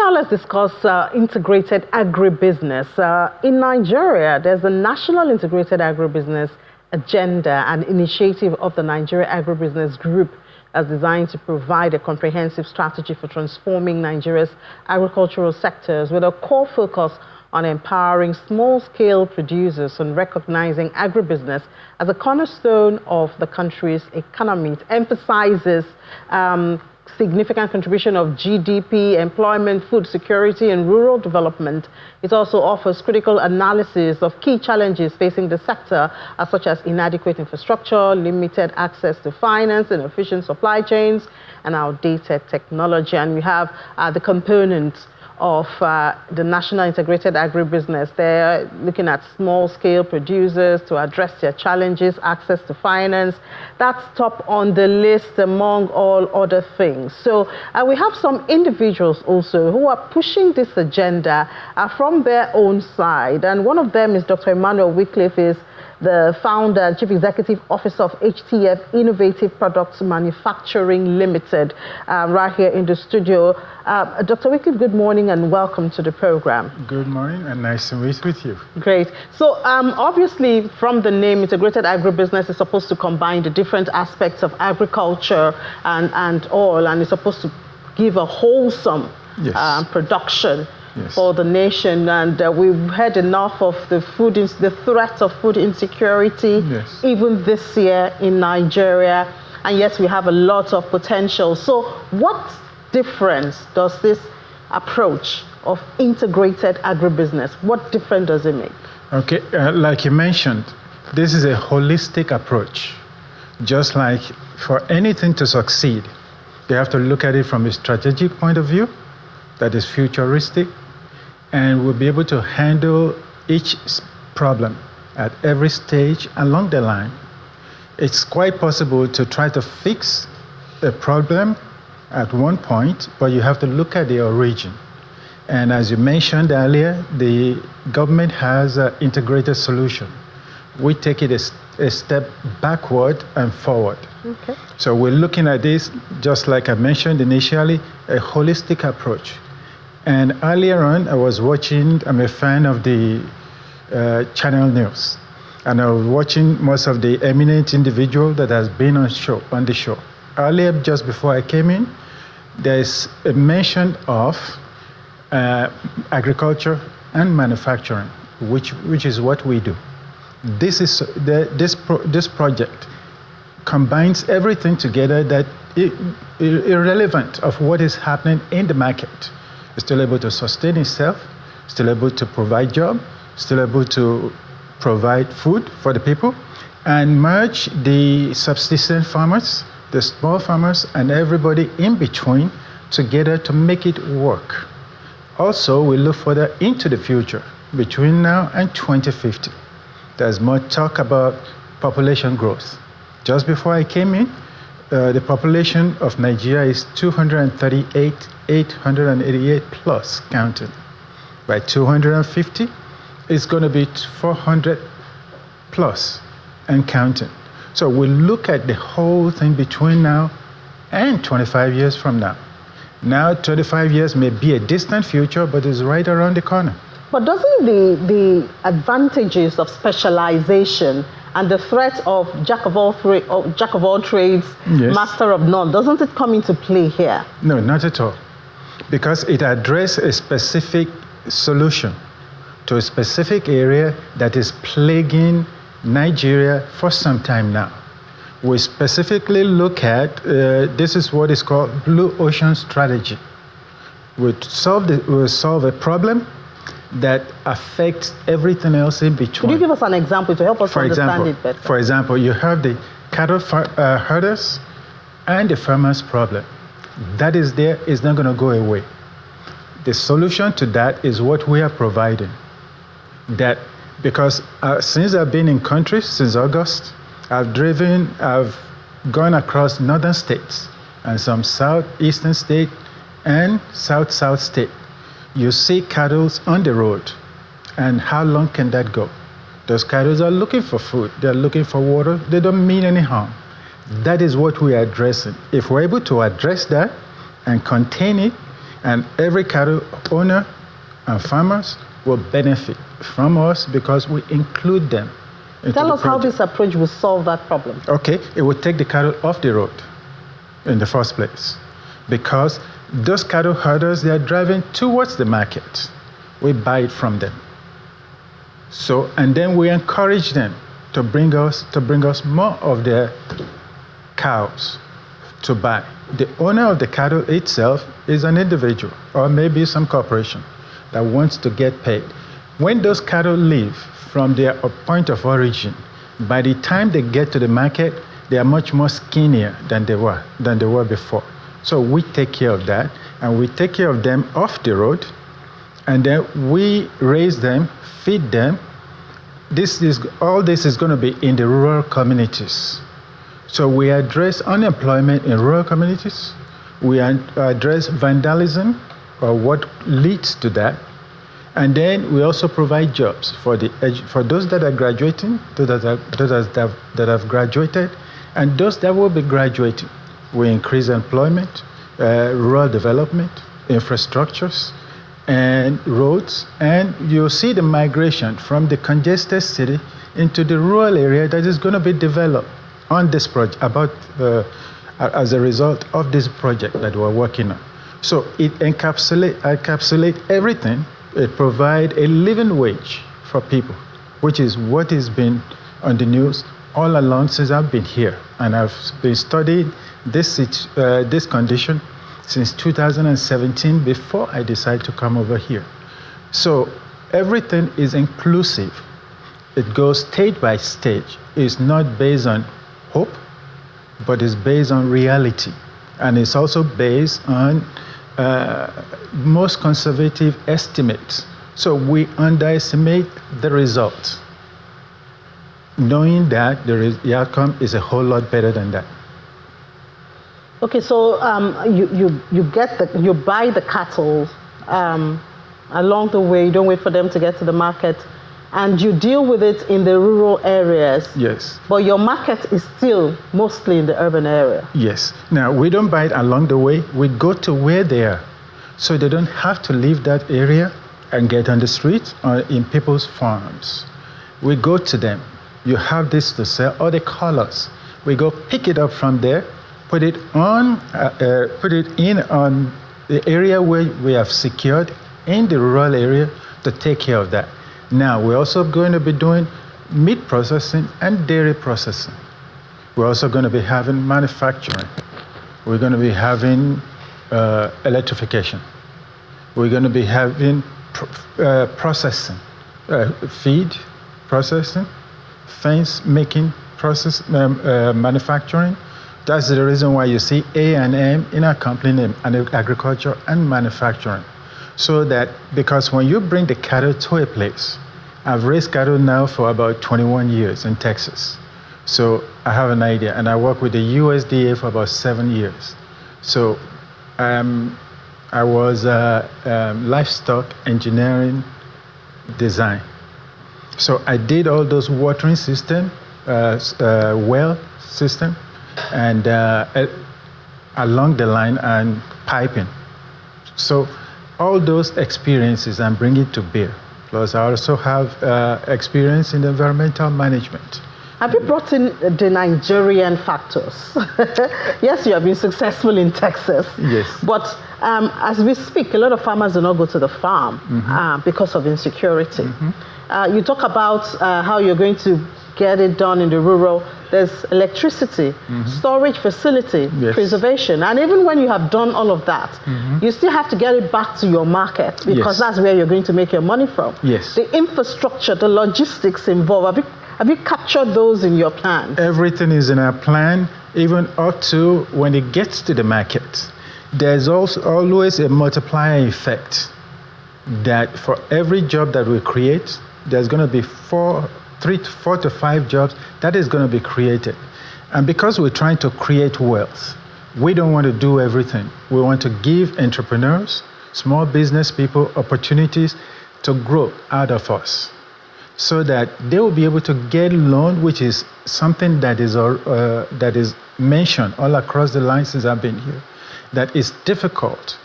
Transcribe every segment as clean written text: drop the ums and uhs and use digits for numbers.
now let's discuss integrated agribusiness. In Nigeria, there's a national integrated agribusiness agenda and initiative of the Nigeria Agribusiness Group as designed to provide a comprehensive strategy for transforming Nigeria's agricultural sectors with a core focus on empowering small-scale producers and recognizing agribusiness as a cornerstone of the country's economy. It emphasizes significant contribution of GDP, employment, food security, and rural development. It also offers critical analysis of key challenges facing the sector, such as inadequate infrastructure, limited access to finance, inefficient supply chains, and outdated technology. And we have the components of the National Integrated Agribusiness. They're looking at small-scale producers to address their challenges, access to finance. That's top on the list among all other things. So we have some individuals also who are pushing this agenda from their own side. And one of them is Dr. Emmanuel Wycliffe, is the founder and chief executive officer of HTF Innovative Products Manufacturing Limited, right here in the studio. Dr. Wycliffe, good morning and welcome to the program. Good morning and nice to meet with you. Great. So obviously from the name, integrated agribusiness is supposed to combine the different aspects of agriculture and all, and it's supposed to give a wholesome production. Yes. For the nation, and we've heard enough of the threat of food insecurity, even this year in Nigeria, and yes, we have a lot of potential. So what difference does this approach of integrated agribusiness, what difference does it make? Okay, like you mentioned, this is a holistic approach. Just like for anything to succeed, you have to look at it from a strategic point of view that is futuristic, and we'll be able to handle each problem at every stage along the line. It's quite possible to try to fix a problem at one point, but you have to look at the origin. And as you mentioned earlier, the government has an integrated solution. We take it a step backward and forward. Okay. So we're looking at this, just like I mentioned initially, a holistic approach. And earlier on, I'm a fan of the channel news. And I was watching most of the eminent individual that has been on the show. Earlier, just before I came in, there's a mention of agriculture and manufacturing, which is what we do. This project combines everything together that irrelevant of what is happening in the market. It's still able to sustain itself, still able to provide jobs, still able to provide food for the people, and merge the subsistence farmers, the small farmers, and everybody in between together to make it work. Also, we look further into the future, between now and 2050. There's more talk about population growth. Just before I came in, the population of Nigeria is 238,888 plus counting. By 250, it's going to be 400 plus and counting. So we look at the whole thing between now and 25 years from now. Now, 25 years may be a distant future, but it's right around the corner. But doesn't the advantages of specialization and the threat of jack of all trades, master of none, doesn't it come into play here? No, not at all. Because it addresses a specific solution to a specific area that is plaguing Nigeria for some time now. We specifically look at, this is what is called Blue Ocean Strategy. We'll solve a problem that affects everything else in between. Could you give us an example to help us understand it better? For example, you have the cattle herders and the farmers' problem. That is there, is not going to go away. The solution to that is what we are providing. That because since I've been in country, since August, I've gone across northern states and some southeastern state and south state. You see cattle on the road, and how long can that go? Those cattle are looking for food, they're looking for water, they don't mean any harm. That is what we are addressing. If we're able to address that and contain it, And every cattle owner and farmers will benefit from us because we include them. Tell us how this approach will solve that problem. Okay, it will take the cattle off the road in the first place, because those cattle herders, they are driving towards the market. We buy it from them. So, and then we encourage them to bring us more of their cows to buy. The owner of the cattle itself is an individual or maybe some corporation that wants to get paid. When those cattle leave from their point of origin, by the time they get to the market, they are much more skinnier than they were before. So we take care of that, and we take care of them off the road, and then we raise them, feed them. All this is going to be in the rural communities. So we address unemployment in rural communities. We address vandalism, or what leads to that. And then we also provide jobs for those that are graduating, those that have graduated, and those that will be graduating. We increase employment, rural development, infrastructures, and roads, and you'll see the migration from the congested city into the rural area that is going to be developed on this project, as a result of this project that we're working on. So it encapsulates everything. It provides a living wage for people, which is what has been on the news all along since I've been here. And I've been studying this condition since 2017, before I decided to come over here. So everything is inclusive. It goes stage by stage. It's not based on hope, but it's based on reality. And it's also based on most conservative estimates. So we underestimate the result, knowing that the outcome is a whole lot better than that. Okay, so you buy the cattle along the way. You don't wait for them to get to the market, and you deal with it in the rural areas. Yes. But your market is still mostly in the urban area. Yes. Now, we don't buy it along the way. We go to where they are, so they don't have to leave that area and get on the street or in people's farms. We go to them. You have this to sell, or they call us. We go pick it up from there, put it in on the area where we have secured in the rural area to take care of that. Now, we're also going to be doing meat processing and dairy processing. We're also going to be having manufacturing. We're going to be having electrification. We're going to be having processing, feed processing, fence making process, manufacturing. That's the reason why you see A&M in our company name, and agriculture and manufacturing. So that, because when you bring the cattle to a place, I've raised cattle now for about 21 years in Texas. So I have an idea, and I work with the USDA for about 7 years. So I was livestock engineering design. So I did all those watering system, well system, and along the line, and piping. So all those experiences I'm bringing to bear. Plus I also have experience in environmental management. Have you brought in the Nigerian factors? Yes, you have been successful in Texas. Yes. But as we speak, a lot of farmers do not go to the farm because of insecurity. You talk about how you're going to get it done in the rural. There's electricity, storage facility, preservation. And even when you have done all of that, you still have to get it back to your market, because that's where you're going to make your money from. Yes. The infrastructure, the logistics involved, have you captured those in your plan? Everything is in our plan, even up to when it gets to the market. There's also always a multiplier effect, that for every job that we create, there's going to be 4 to 5 jobs that is going to be created. And because we're trying to create wealth, we don't want to do everything. We want to give entrepreneurs, small business people, opportunities to grow out of us, so that they will be able to get loan, which is something that is mentioned all across the line since I've been here, that is difficult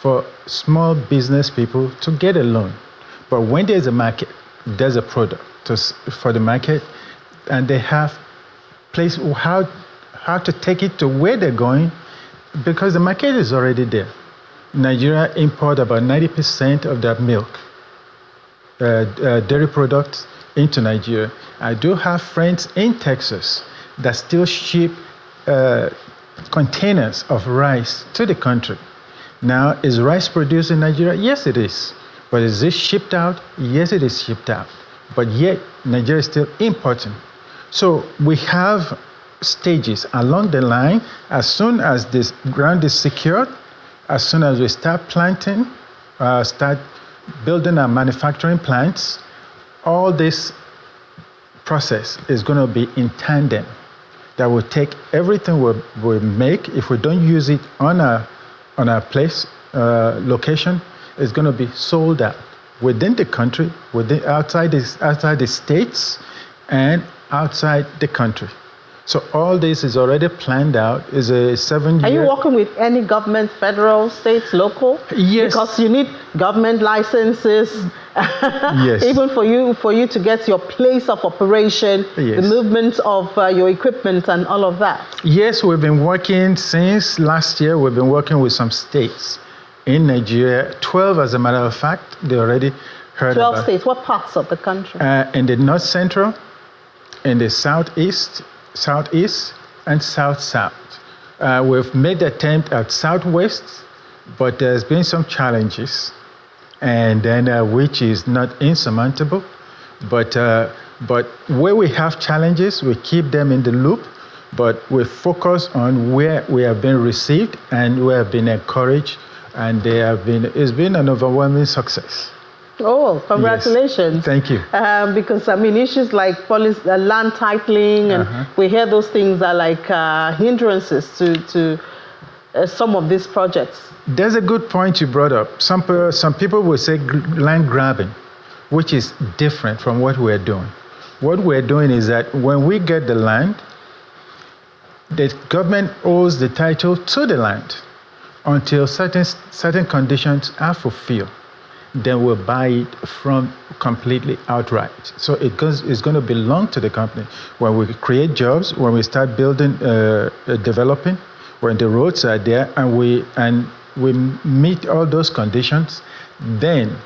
for small business people to get a loan. But when there's a market, there's a product for the market, and they have place how to take it to where they're going, because the market is already there. Nigeria import about 90% of their milk, dairy products into Nigeria. I do have friends in Texas that still ship containers of rice to the country. Now, is rice produced in Nigeria? Yes, it is. But is it shipped out? Yes, it is shipped out. But yet, Nigeria is still importing. So we have stages along the line. As soon as this ground is secured, as soon as we start planting, start building our manufacturing plants, all this process is going to be in tandem. That will take everything we make. If we don't use it on our place, location, it's going to be sold out within the country, outside the states, and outside the country. So all this is already planned out. Is a 7-year. Are you working with any government, federal, states, local? Yes. Because you need government licenses. Yes. Even for you to get your place of operation, yes. The movement of your equipment and all of that. Yes, we've been working since last year. We've been working with some states in Nigeria. 12, as a matter of fact. They already heard 12 about. states. What parts of the country? In the north central, in the southeast, and south. We've made the attempt at southwest, but there's been some challenges, and then which is not insurmountable. But where we have challenges, we keep them in the loop, but we focus on where we have been received and we have been encouraged, and it's been an overwhelming success. Oh, congratulations. Yes. Thank you. Because, issues like land titling, and we hear those things are like hindrances to some of these projects. There's a good point you brought up. Some people will say land grabbing, which is different from what we're doing. What we're doing is that when we get the land, the government owes the title to the land until certain conditions are fulfilled. Then we'll buy it from completely outright. So it's going to belong to the company. When we create jobs, when we start building, developing, when the roads are there and we meet all those conditions, then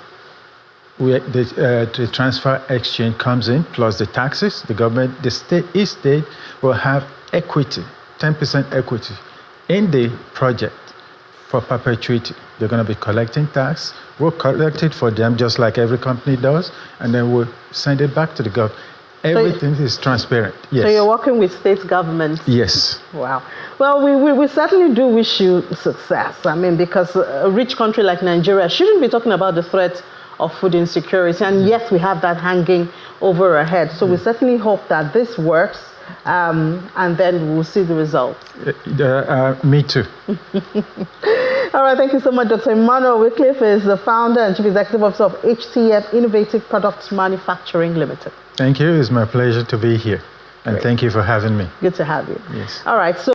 the transfer exchange comes in, plus the taxes. The government, each state will have equity, 10% equity in the project for perpetuity. They're going to be collecting tax. We'll collect it for them just like every company does, and then we'll send it back to the government. Everything is transparent. Yes. So you're working with state governments? Yes. Wow. Well, we certainly do wish you success. Because a rich country like Nigeria shouldn't be talking about the threat of food insecurity, and yet we have that hanging over our head. So we certainly hope that this works, and then we'll see the results. Me too. All right, thank you so much. Dr. Emmanuel Wycliffe is the founder and chief executive officer of HTF Innovative Products Manufacturing Limited. Thank you. It's my pleasure to be here. And Great. Thank you for having me. Good to have you. Yes. All right. So.